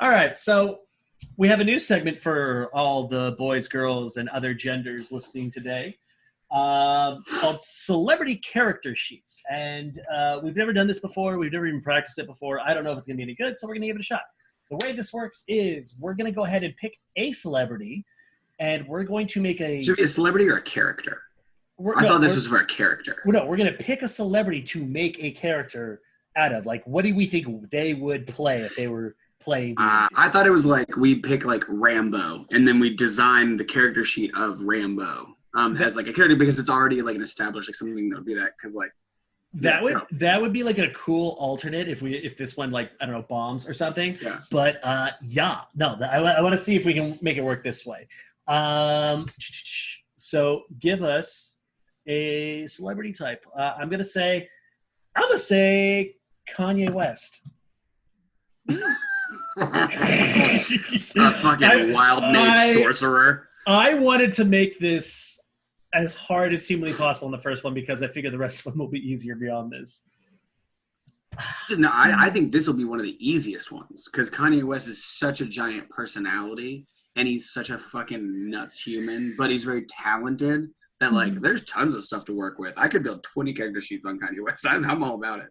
All right, so we have a new segment for all the boys, girls, and other genders listening today called Celebrity Character Sheets. And we've never done this before. We've never even practiced it before. I don't know if it's going to be any good, so we're going to give it a shot. The way this works is we're going to go ahead and pick a celebrity, and we're going to make a... Should it be a celebrity or a character? I thought this was for a character. No, we're going to pick a celebrity to make a character out of. Like, what do we think they would play if they were playing? I thought it was like we pick like Rambo, and then we design the character sheet of Rambo as like a character because it's already like an established like something that would be that because like that would be like a cool alternate if this one like I don't know bombs or something. Yeah. But I want to see if we can make it work this way. So give us a celebrity type. I'm gonna say Kanye West. A fucking wild name sorcerer. I wanted to make this as hard as humanly possible in the first one because I figured the rest of them will be easier beyond this. No, I think this will be one of the easiest ones because Kanye West is such a giant personality and he's such a fucking nuts human, but he's very talented that like there's tons of stuff to work with. I could build 20 character sheets on Kanye West. I'm all about it.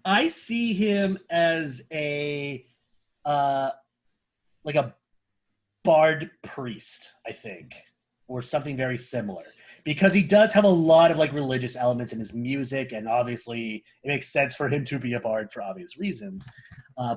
I see him as a like a bard priest, I think, or something very similar, because he does have a lot of like religious elements in his music, and obviously it makes sense for him to be a bard for obvious reasons.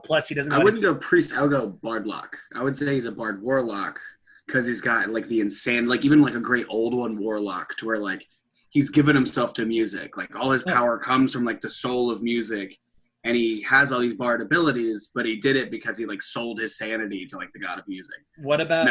Plus, he doesn't. I wouldn't go priest. I would go bardlock. I would say he's a bard warlock because he's got like the insane, like even like a great old one warlock to where like. He's given himself to music. Like all his power comes from like the soul of music, and he has all these bard abilities. But he did it because he like sold his sanity to like the god of music. What about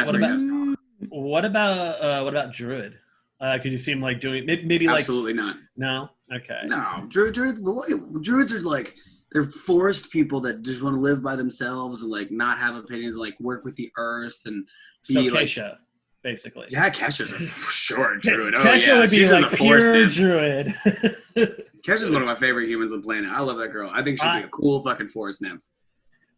Druid? Could you see him like doing maybe like absolutely not? No, okay. No, druids are like they're forest people that just want to live by themselves and like not have opinions, like work with the earth and be so like. Kesha. Basically. Yeah, Kesha's a sure druid. Kesha would be like pure druid. Kesha's one of my favorite humans on the planet. I love that girl. I think she'd be a cool fucking forest nymph.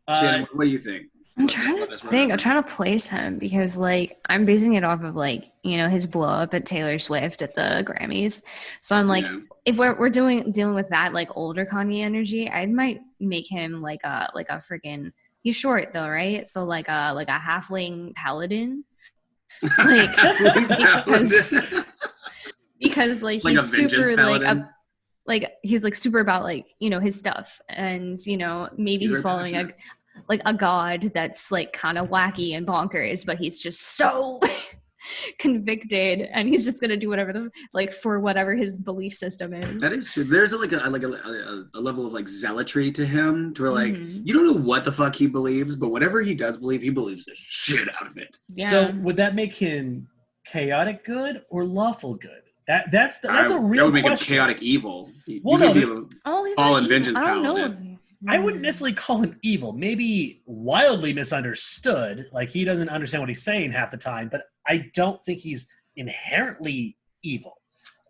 Shannon, what do you think? I'm trying to place him because like I'm basing it off of like, you know, his blow up at Taylor Swift at the Grammys. So I'm like, if we're dealing with that like older Kanye energy, I might make him like a freaking he's short though, right? So like a halfling paladin. Like because like he's super like he's like super about like, you know, his stuff, and you know maybe he's following a god that's like kind of wacky and bonkers, but he's just so convicted and he's just gonna do whatever for whatever his belief system is. That is true. There's a level of like zealotry to him to where like you don't know what the fuck he believes, but whatever he does believe, he believes the shit out of it. Yeah. So would that make him chaotic good or lawful good? That's a real question. That would make him chaotic evil. You could be a fallen vengeance paladin. I wouldn't necessarily call him evil. Maybe wildly misunderstood. Like he doesn't understand what he's saying half the time, but I don't think he's inherently evil.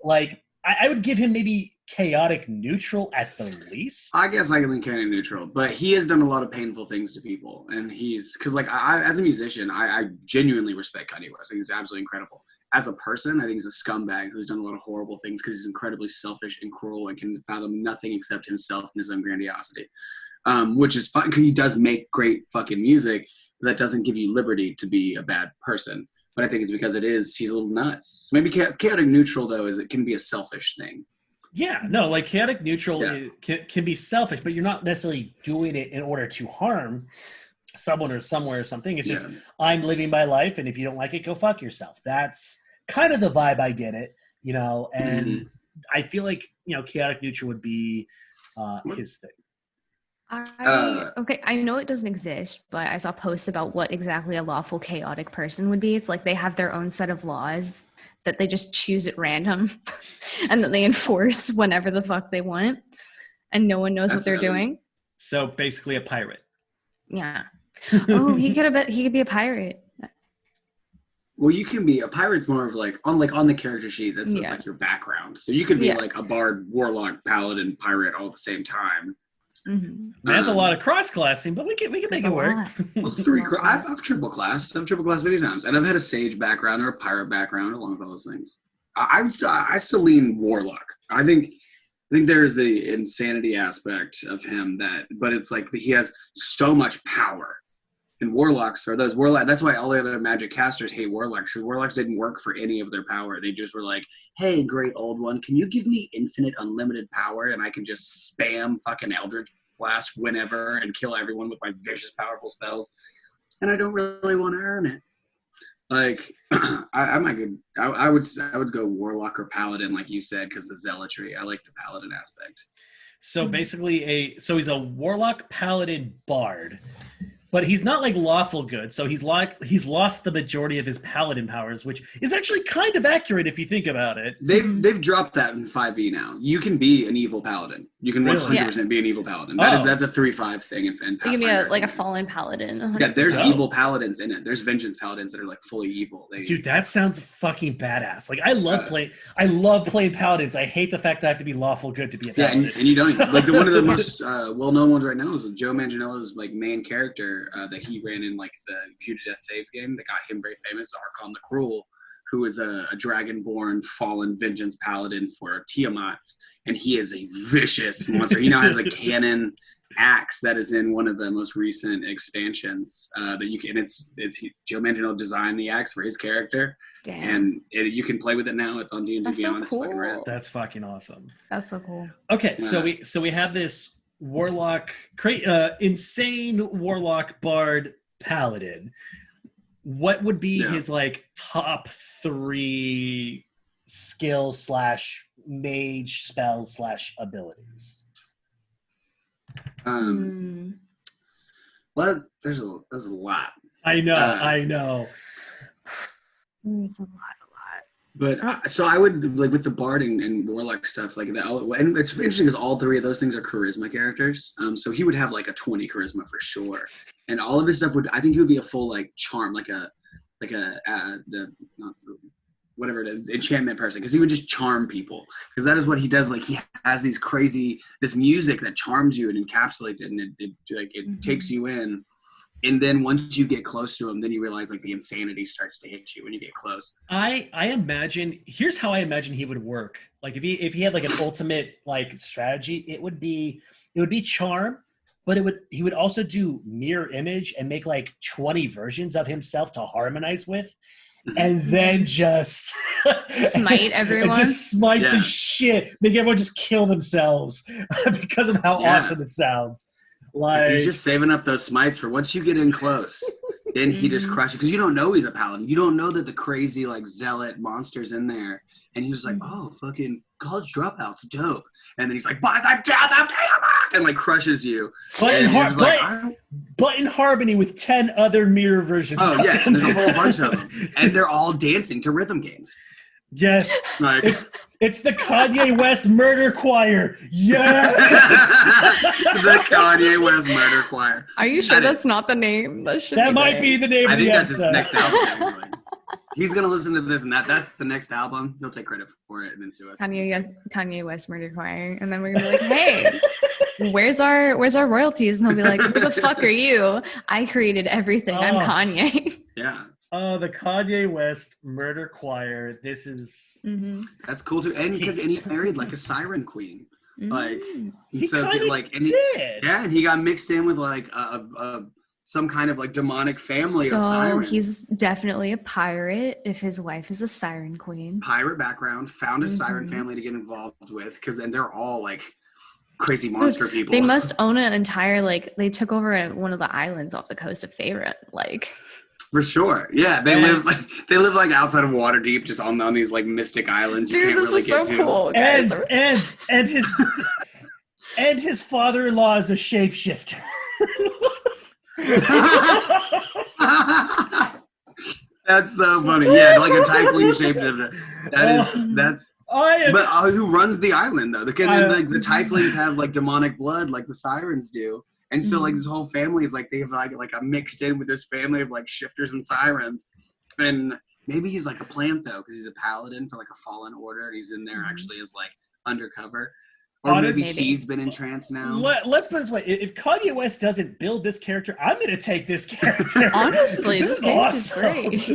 Like I would give him maybe chaotic neutral at the least. I guess I can think chaotic neutral, but he has done a lot of painful things to people, and because like I as a musician, I genuinely respect Kanye West. I think he's absolutely incredible. As a person, I think he's a scumbag who's done a lot of horrible things because he's incredibly selfish and cruel and can fathom nothing except himself and his own grandiosity, which is fine because he does make great fucking music, but that doesn't give you liberty to be a bad person. But I think it's because he's a little nuts. Maybe chaotic neutral, though, is it can be a selfish thing. Yeah, no, like chaotic neutral can be selfish, but you're not necessarily doing it in order to harm someone or somewhere or something. It's just I'm living my life, and if you don't like it, go fuck yourself. That's kind of the vibe I get it, you know, and I feel like, you know, chaotic neutral would be his thing. Okay, I know it doesn't exist, but I saw posts about what exactly a lawful chaotic person would be. It's like they have their own set of laws that they just choose at random and that they enforce whenever the fuck they want, and no one knows what they're doing. So basically a pirate. Yeah. Oh, he could be a pirate. Well, you can be a pirate's more of like on the character sheet. That's like your background. So you could be like a bard, warlock, paladin, pirate all at the same time. Mm-hmm. That's a lot of cross-classing, but we can make it work. I've triple classed. I've triple classed many times, and I've had a sage background or a pirate background, along with all those things. I still lean warlock. I think there's the insanity aspect of him but it's like he has so much power. And warlocks are those warlock. That's why all the other magic casters hate warlocks, because warlocks didn't work for any of their power. They just were like, "Hey, great old one, can you give me infinite, unlimited power, and I can just spam fucking Eldritch Blast whenever and kill everyone with my vicious, powerful spells, and I don't really want to earn it." Like, I would go warlock or paladin, like you said, because the zealotry. I like the paladin aspect. So basically, he's a warlock, paladin, bard. But he's not like lawful good, so he's lost the majority of his paladin powers, which is actually kind of accurate if you think about it. They've dropped that in 5e now. You can be an evil paladin. You can 100% be an evil paladin. That's a 3-5 thing in Pathfinder. You can be a fallen paladin. 100%. Yeah, there's evil paladins in it. There's vengeance paladins that are like fully evil. Dude, that sounds fucking badass. Like I love playing paladins. I hate the fact that I have to be lawful good to be a paladin. Yeah, and you don't like one of the most well-known ones right now is Joe Manganiello's like main character that he ran in like the Huge Death Saves game that got him very famous, Archon the Cruel, who is a dragonborn fallen vengeance paladin for Tiamat, and he is a vicious monster. He now has a cannon axe that is in one of the most recent expansions that you can. Joe Manganiello designed the axe for his character. Damn. And you can play with it now. It's on D&D Beyond. So It's cool. fucking rad. That's fucking awesome. That's so cool. Okay, so we have this warlock, insane warlock bard paladin. What would be his like top 3 skill / mage spells / abilities? Well, there's a lot. I know. It's a lot. But so I would like with the bard and warlock stuff like that. And it's interesting because all 3 of those things are charisma characters. So he would have like a 20 charisma for sure, and all of his stuff I think he would be a full like charm, enchantment person, because he would just charm people, because that is what he does. Like he has this music that charms you and encapsulates it, and it takes you in. And then once you get close to him, then you realize like the insanity starts to hit you when you get close. I imagine, here's how I imagine he would work. Like if he had like an ultimate like strategy, it would be charm, but he would also do mirror image and make like 20 versions of himself to harmonize with. And then just smite everyone. Just smite the shit. Make everyone just kill themselves because of how awesome it sounds. Like he's just saving up those smites for once you get in close. Then he just crushes, because you don't know he's a paladin. You don't know that the crazy like zealot monster's in there. And he's like, "Oh, fucking college dropouts, dope." And then he's like, "By the death of Tiamat," and like crushes you. But in harmony with 10 other mirror versions. Oh yeah, and there's a whole bunch of them, and they're all dancing to rhythm games. Yes, it's the Kanye West Murder Choir. Yes, the Kanye West Murder Choir. Are you sure that's not the name? That might be the name. I of the think that's episode. his next album. He's gonna listen to this, and that's the next album. He'll take credit for it and then sue us. Kanye West Murder Choir, and then we're gonna be like, "Hey, where's our royalties?" And he'll be like, "Who the fuck are you? I created everything. I'm Kanye." Yeah. Oh, the Kanye West Murder Choir. This is that's cool too, and he married like a siren queen. Like he did. And he got mixed in with like some kind of like demonic family of sirens. He's definitely a pirate if his wife is a siren queen. Pirate background, found a siren family to get involved with, because then they're all like crazy monster people. They must own an entire they took over one of the islands off the coast of Faerun, like. For sure, yeah. They live like outside of Waterdeep, just on these like mystic islands. Dude, you can't really get to. Cool. And his father-in-law is a shapeshifter. That's so funny. Yeah, like a tiefling shapeshifter. That's. But who runs the island though? The tieflings have like demonic blood, like the sirens do. And so, like, this whole family is, like, they have, like a mixed in with this family of, like, shifters and sirens. And maybe he's, like, a plant, though, because he's a paladin for, like, a fallen order. And he's in there actually as, like, undercover. Or maybe he's been entranced now. Let's put it this way. If Kanye West doesn't build this character, I'm going to take this character. Honestly, this character is awesome. great.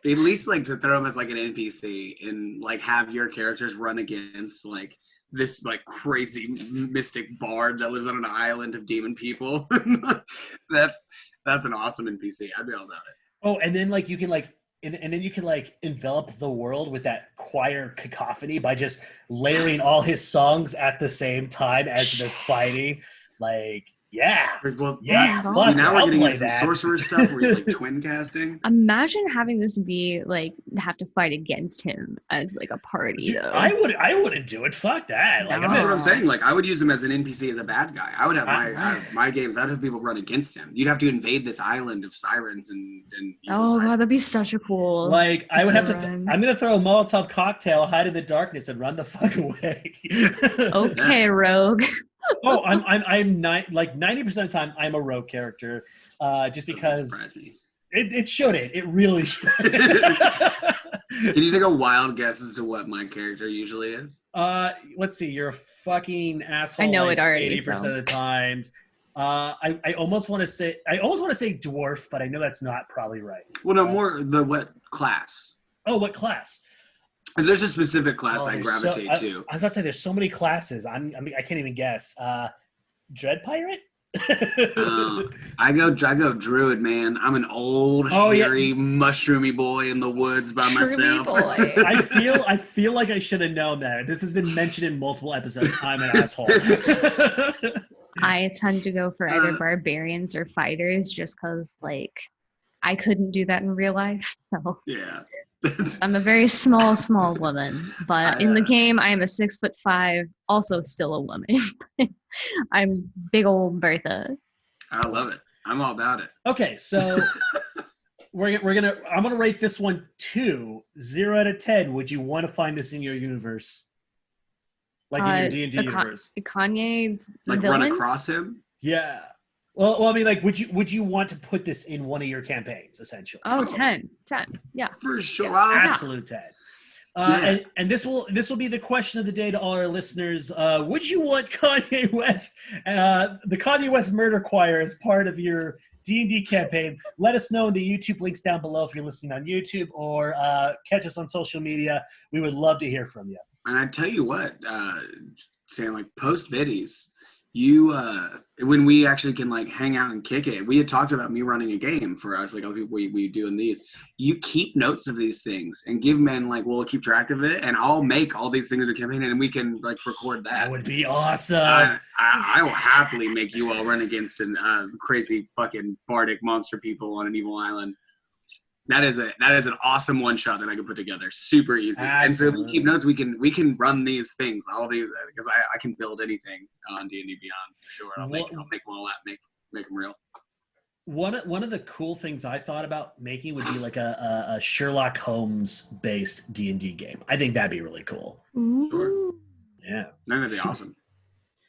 At least like to throw him as like an NPC and like have your characters run against like this like crazy mystic bard that lives on an island of demon people. That's an awesome NPC. I'd be all about it. Oh, and then like you can like and then you can like envelop the world with that choir cacophony by just layering all his songs at the same time as they're fighting. Like, yeah. Well, yeah. See, now we're getting into some sorcerer stuff where he's like twin casting. Imagine having this be like have to fight against him as like a party. Dude, though. I wouldn't do it. Fuck that. Like, That's what I'm saying. Like, I would use him as an NPC, as a bad guy. I would have my games. I'd have people run against him. You'd have to invade this island of sirens and oh god, that'd be such a cool. Like, I would have to. I'm gonna throw a Molotov cocktail, hide in the darkness, and run the fuck away. Okay, rogue. Oh, I'm not like 90% of the time I'm a rogue character, just because it shouldn't. It really should. Can you take a wild guess as to what my character usually is? Let's see. You're a fucking asshole. I know like it already. 80% of the times. I almost want to say dwarf, but I know that's not probably right. Well, no, more the what class? Oh, what class? Because there's a specific class I gravitate to. I was about to say there's so many classes. I can't even guess. Dread pirate. I go druid, man. I'm an old, hairy, mushroomy boy in the woods by myself. Boy. I feel like I should have known that. This has been mentioned in multiple episodes. I'm an asshole. I tend to go for either barbarians or fighters, just because like I couldn't do that in real life. So yeah. I'm a very small woman, but in the game I am a 6'5", also still a woman. I'm big old Bertha. I love it. I'm all about it. Okay, so I'm gonna rate this one 0 out of 10. Would you want to find this in your universe, like in your D&D universe? Kanye's like villain? Run across him? Yeah. Well, I mean, like, would you want to put this in one of your campaigns, essentially? Oh, 10. Yeah. For sure. Yeah, absolute 10. And this will be the question of the day to all our listeners. Would you want Kanye West, the Kanye West Murder Choir, as part of your D&D campaign? Let us know in the YouTube links down below if you're listening on YouTube, or catch us on social media. We would love to hear from you. And I tell you what, saying like post viddies, you when we actually can like hang out and kick it, we had talked about me running a game for us, like other people we do in these. You keep notes of these things and give men like, we'll keep track of it, and I'll make all these things in a campaign and we can like record that. That would be awesome. I will happily make you all run against crazy fucking bardic monster people on an evil island. That is an awesome one shot that I can put together. Super easy. Absolutely. And so if we keep notes, we can run these things, all these, because I can build anything on D&D Beyond for sure. I'll make them all that, make them real. One of the cool things I thought about making would be like a Sherlock Holmes based D&D game. I think that'd be really cool. Sure. Yeah. That'd be awesome.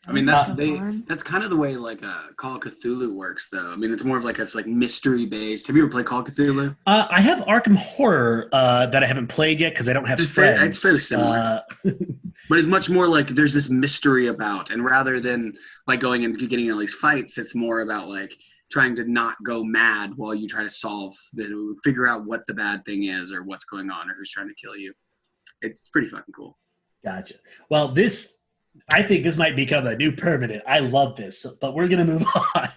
I mean, that's kind of the way like Call of Cthulhu works, though. I mean, it's more of like it's like mystery based. Have you ever played Call of Cthulhu? I have Arkham Horror that I haven't played yet because I don't have friends. It's fairly similar, but it's much more like there's this mystery about, and rather than like going and getting in all these fights, it's more about like trying to not go mad while you try to figure out what the bad thing is or what's going on or who's trying to kill you. It's pretty fucking cool. Gotcha. Well, I think this might become a new permanent. I love this, but we're going to move on.